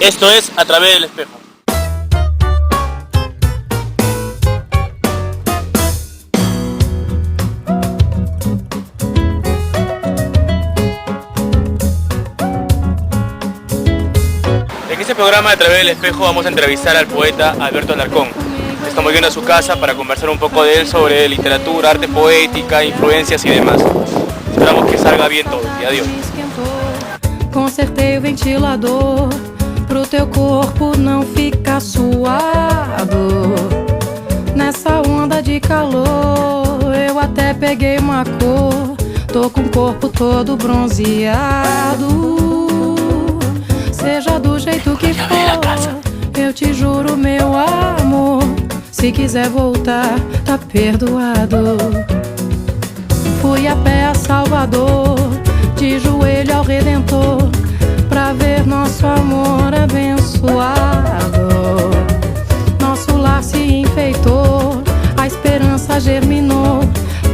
Esto es A Través del Espejo. En este programa A Través del Espejo vamos a entrevistar al poeta Alberto Alarcón. Estamos yendo a su casa para conversar un poco de él sobre literatura, arte poética, influencias y demás. Esperamos que salga bien todo y adiós. Consertei o ventilador pro teu corpo não ficar suado. Nessa onda de calor eu até peguei uma cor. Tô com o corpo todo bronzeado. Seja do jeito que for, eu te juro, meu amor, se quiser voltar, tá perdoado. Fui a pé a Salvador, de joelho ao Redentor, pra ver nosso amor abençoado. Nosso lar se enfeitou, a esperança germinou.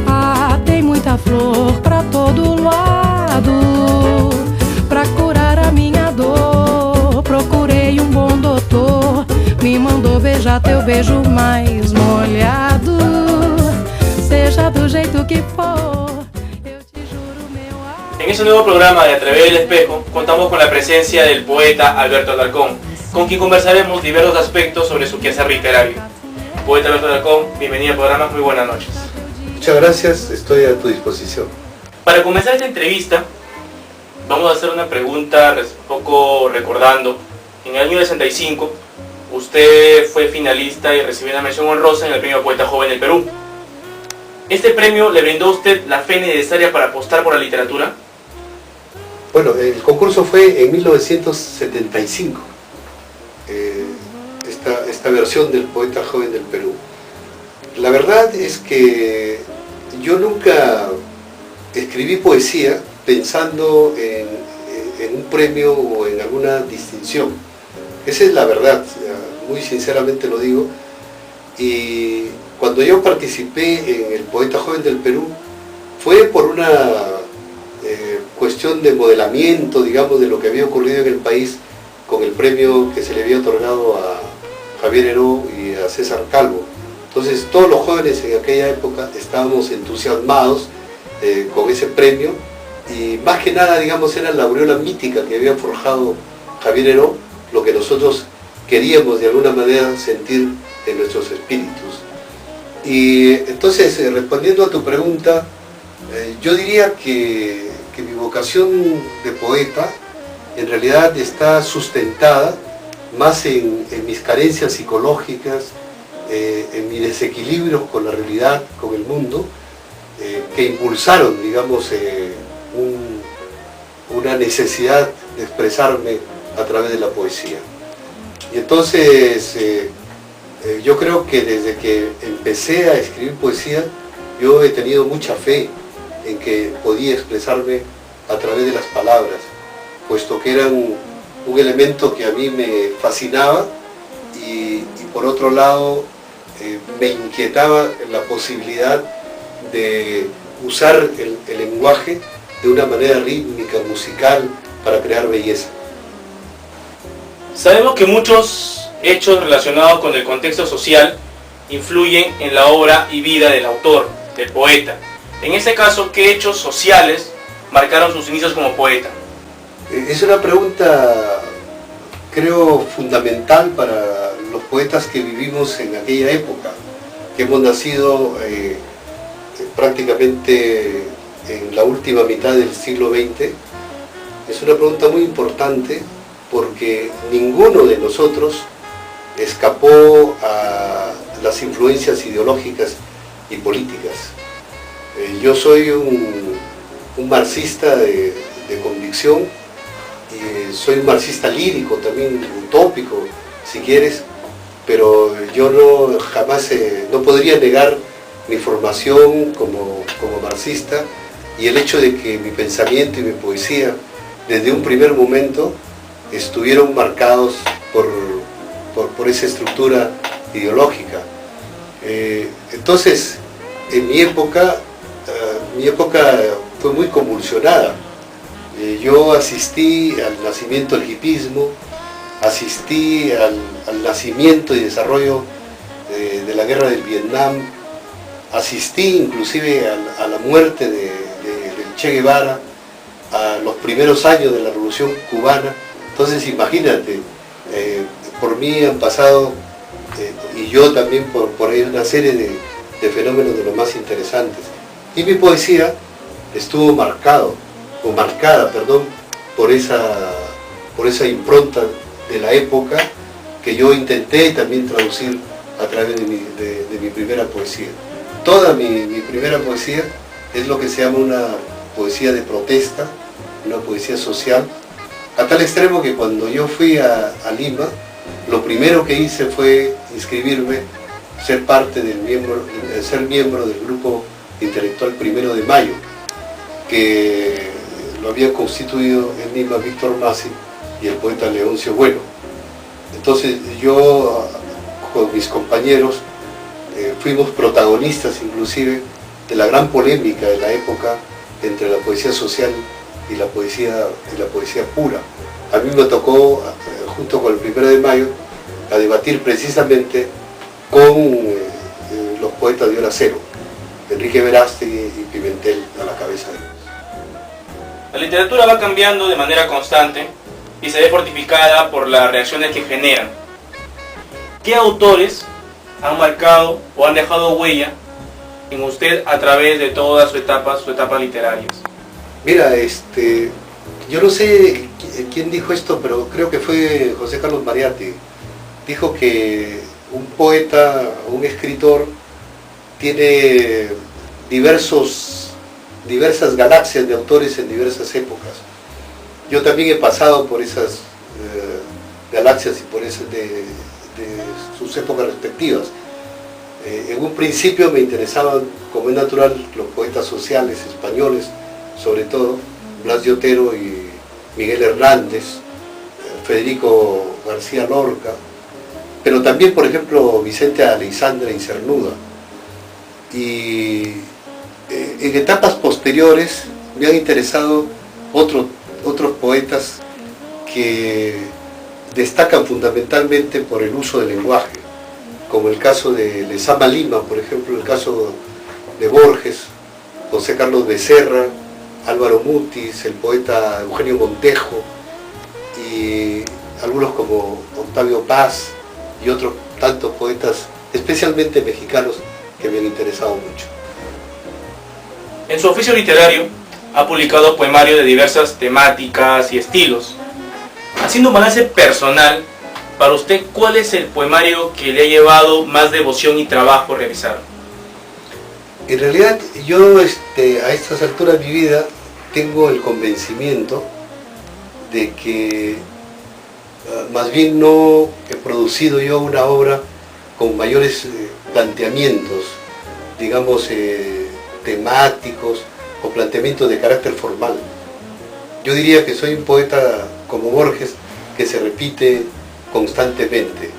Ah, tem muita flor pra todo lado. Pra curar a minha dor, procurei bom doutor. Me mandou beijar teu beijo mais molhado. Seja do jeito que for. En este nuevo programa de A Través del Espejo contamos con la presencia del poeta Alberto Alarcón, con quien conversaremos diversos aspectos sobre su quehacer literario. Poeta Alberto Alarcón, bienvenido al programa, muy buenas noches. Muchas gracias, estoy a tu disposición. Para comenzar esta entrevista, vamos a hacer una pregunta un poco recordando. En el año 65, usted fue finalista y recibió una mención honrosa en el Premio Poeta Joven del Perú. ¿Este premio le brindó a usted la fe necesaria para apostar por la literatura? Bueno, el concurso fue en 1975, esta versión del Poeta Joven del Perú. La verdad es que yo nunca escribí poesía pensando en un premio o en alguna distinción. Esa es la verdad, muy sinceramente lo digo. Y cuando yo participé en el Poeta Joven del Perú, fue por una cuestión de modelamiento, digamos, de lo que había ocurrido en el país con el premio que se le había otorgado a Javier Heró y a César Calvo. Entonces todos los jóvenes en aquella época estábamos entusiasmados con ese premio, y más que nada, digamos, era la aureola mítica que había forjado Javier Heró, lo que nosotros queríamos de alguna manera sentir en nuestros espíritus. Y entonces, respondiendo a tu pregunta, yo diría que mi vocación de poeta en realidad está sustentada más en mis carencias psicológicas, en mi desequilibrio con la realidad, con el mundo, que impulsaron, digamos, una necesidad de expresarme a través de la poesía. Y entonces yo creo que desde que empecé a escribir poesía, yo he tenido mucha fe en que podía expresarme a través de las palabras, puesto que eran un elemento que a mí me fascinaba y por otro lado me inquietaba la posibilidad de usar el lenguaje de una manera rítmica, musical, para crear belleza. Sabemos que muchos hechos relacionados con el contexto social influyen en la obra y vida del autor, del poeta. En ese caso, ¿qué hechos sociales marcaron sus inicios como poeta? Es una pregunta, creo, fundamental para los poetas que vivimos en aquella época, que hemos nacido prácticamente en la última mitad del siglo XX. Es una pregunta muy importante porque ninguno de nosotros escapó a las influencias ideológicas y políticas. Yo soy un marxista de convicción, y soy un marxista lírico, también utópico, si quieres, pero yo jamás no podría negar mi formación como marxista y el hecho de que mi pensamiento y mi poesía desde un primer momento estuvieron marcados por esa estructura ideológica. Entonces, en mi época fue muy convulsionada. Yo asistí al nacimiento del hipismo, asistí al nacimiento y desarrollo de la guerra del Vietnam, asistí inclusive a la muerte del Che Guevara, a los primeros años de la Revolución Cubana. Entonces imagínate, por mí han pasado, y yo también por ahí, una serie de fenómenos de los más interesantes. Y mi poesía estuvo marcada, por esa impronta de la época que yo intenté también traducir a través de mi primera poesía. Toda mi primera poesía es lo que se llama una poesía de protesta, una poesía social, a tal extremo que cuando yo fui a Lima, lo primero que hice fue inscribirme, ser miembro del grupo intelectual 1 de Mayo, que lo había constituido en Lima Víctor Masi y el poeta Leoncio Bueno. Entonces yo con mis compañeros fuimos protagonistas inclusive de la gran polémica de la época entre la poesía social y la poesía pura. A mí me tocó, junto con el 1 de Mayo, a debatir precisamente con los poetas de Hora Cero, Enrique Verástegui y Pimentel a la cabeza de ellos. La literatura va cambiando de manera constante y se ve fortificada por las reacciones que generan. ¿Qué autores han marcado o han dejado huella en usted a través de todas sus etapas literarias? Mira, yo no sé quién dijo esto, pero creo que fue José Carlos Mariátegui. Dijo que un poeta, un escritor, tiene diversas galaxias de autores en diversas épocas. Yo también he pasado por esas galaxias y por de sus épocas respectivas. En un principio me interesaban, como es natural, los poetas sociales españoles, sobre todo Blas de Otero y Miguel Hernández, Federico García Lorca, pero también, por ejemplo, Vicente Aleixandre y Cernuda. Y en etapas posteriores me han interesado otros poetas que destacan fundamentalmente por el uso del lenguaje, como el caso de Lezama Lima, por ejemplo, el caso de Borges, José Carlos Becerra, Álvaro Mutis, el poeta Eugenio Montejo, y algunos como Octavio Paz y otros tantos poetas, especialmente mexicanos, que me han interesado mucho. En su oficio literario ha publicado poemarios de diversas temáticas y estilos. Haciendo un balance personal, para usted, ¿cuál es el poemario que le ha llevado más devoción y trabajo realizar? En realidad, yo a estas alturas de mi vida tengo el convencimiento de que más bien no he producido yo una obra con mayores planteamientos, digamos, temáticos o planteamientos de carácter formal. Yo diría que soy un poeta como Borges, que se repite constantemente.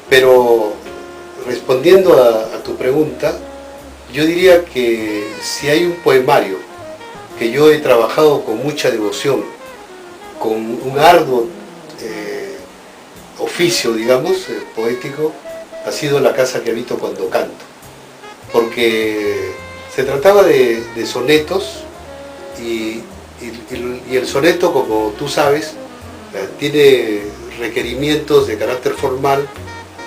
Pero respondiendo a tu pregunta, yo diría que si hay un poemario que yo he trabajado con mucha devoción, con un arduo oficio, digamos, poético, ha sido La casa que habito cuando canto. Porque se trataba de sonetos y el soneto, como tú sabes, tiene requerimientos de carácter formal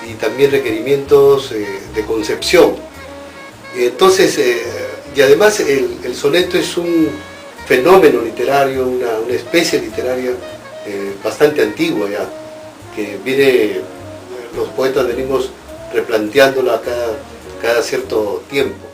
y también requerimientos de concepción. Entonces, y además el soneto es un fenómeno literario, una especie literaria bastante antigua ya, que los poetas venimos replanteándola cada cierto tiempo.